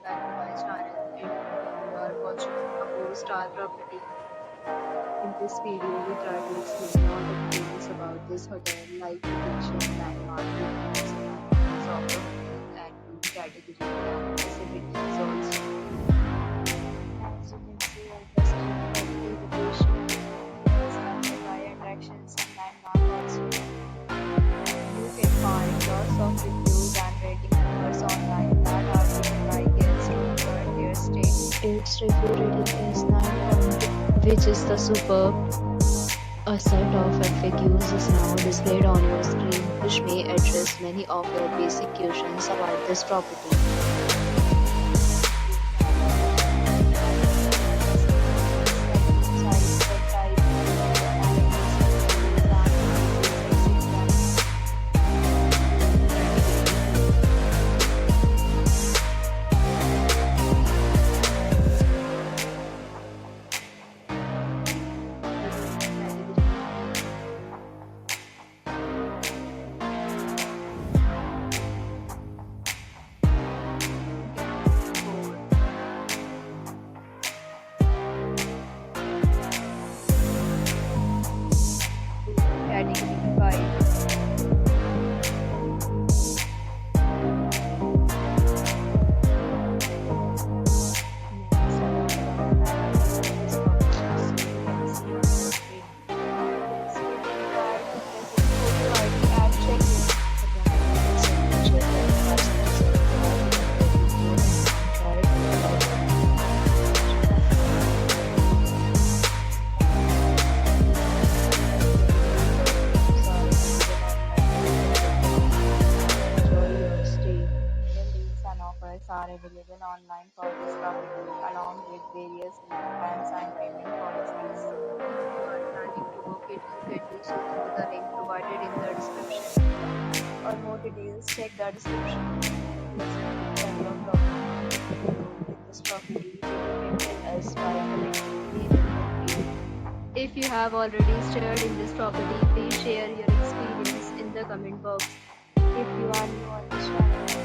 back to my channel. And we are watching a 4-star property. In this video, we try to explain all the details about this hotel, like location, landmark, reviews, amenities, offer, and room category and facilities also. As you can see, our best property location is nearby attractions and landmark also. You can find lots of reviews and rating numbers online that are given by guests who enjoy their stay. Its review rating is 9.2, which is the superb. A set of FAQs is now displayed on your screen, which may address many of your basic questions about this property. Category 5. Offers are available online for this property along with various viewing times and payment policies. If you are planning to book it, you can do so through the link provided in the description. For more details, check the description. If you have with this property, you can tell us by commenting. We will help you. If you have already stayed in this property, please share your experience in the comment box. If you are new on this channel,